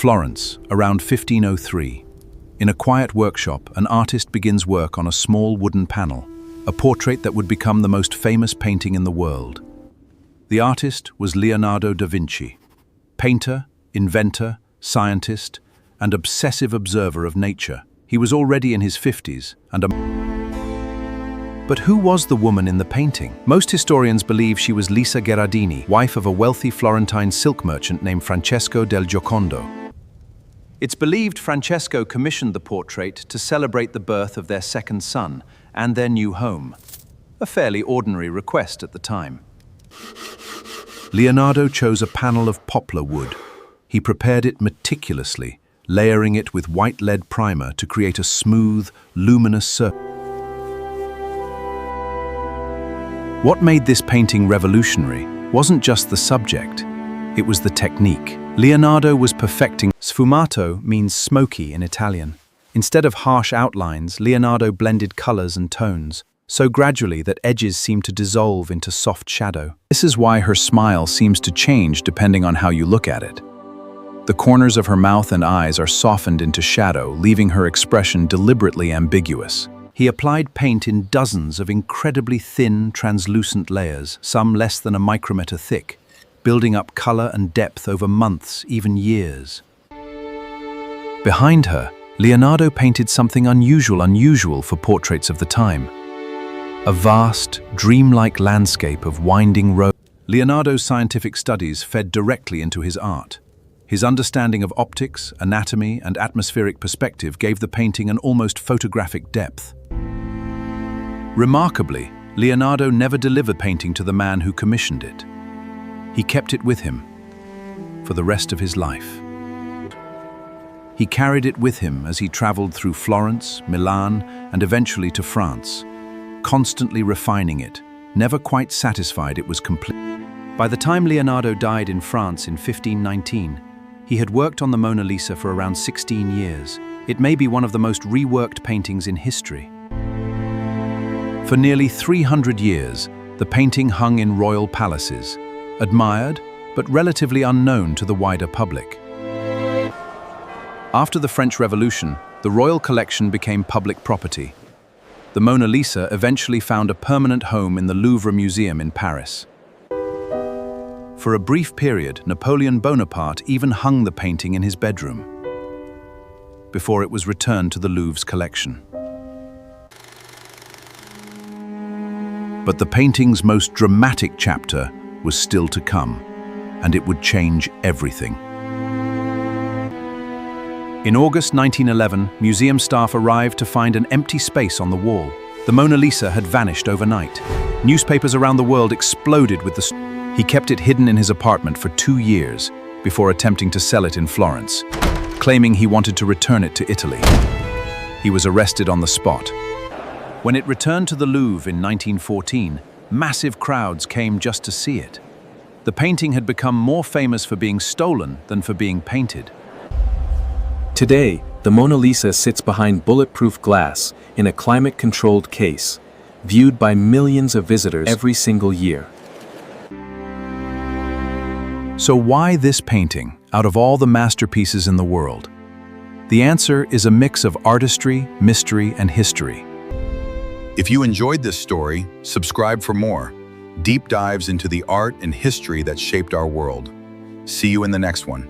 Florence, around 1503. In a quiet workshop, an artist begins work on a small wooden panel, a portrait that would become the most famous painting in the world. The artist was Leonardo da Vinci, painter, inventor, scientist, and obsessive observer of nature. He was already in his 50s and But who was the woman in the painting? Most historians believe she was Lisa Gherardini, wife of a wealthy Florentine silk merchant named Francesco del Giocondo. It's believed Francesco commissioned the portrait to celebrate the birth of their second son and their new home. A fairly ordinary request at the time. Leonardo chose a panel of poplar wood. He prepared it meticulously, layering it with white lead primer to create a smooth, luminous surface. What made this painting revolutionary wasn't just the subject, it was the technique. Leonardo was perfecting. Sfumato means smoky in Italian. Instead of harsh outlines, Leonardo blended colors and tones, so gradually that edges seem to dissolve into soft shadow. This is why her smile seems to change depending on how you look at it. The corners of her mouth and eyes are softened into shadow, leaving her expression deliberately ambiguous. He applied paint in dozens of incredibly thin, translucent layers, some less than a micrometer thick, building up color and depth over months, even years. Behind her, Leonardo painted something unusual for portraits of the time. A vast, dreamlike landscape of winding roads. Leonardo's scientific studies fed directly into his art. His understanding of optics, anatomy, and atmospheric perspective gave the painting an almost photographic depth. Remarkably, Leonardo never delivered painting to the man who commissioned it. He kept it with him for the rest of his life. He carried it with him as he traveled through Florence, Milan, and eventually to France, constantly refining it, never quite satisfied it was complete. By the time Leonardo died in France in 1519, he had worked on the Mona Lisa for around 16 years. It may be one of the most reworked paintings in history. For nearly 300 years, the painting hung in royal palaces, admired but relatively unknown to the wider public. After the French Revolution, the royal collection became public property. The Mona Lisa eventually found a permanent home in the Louvre Museum in Paris. For a brief period, Napoleon Bonaparte even hung the painting in his bedroom, before it was returned to the Louvre's collection. But the painting's most dramatic chapter was still to come, and it would change everything. In August 1911, museum staff arrived to find an empty space on the wall. The Mona Lisa had vanished overnight. Newspapers around the world exploded with the story. He kept it hidden in his apartment for 2 years before attempting to sell it in Florence, claiming he wanted to return it to Italy. He was arrested on the spot. When it returned to the Louvre in 1914, massive crowds came just to see it. The painting had become more famous for being stolen than for being painted. Today, the Mona Lisa sits behind bulletproof glass in a climate-controlled case, viewed by millions of visitors every single year. So why this painting, out of all the masterpieces in the world? The answer is a mix of artistry, mystery, and history. If you enjoyed this story, subscribe for more deep dives into the art and history that shaped our world. See you in the next one.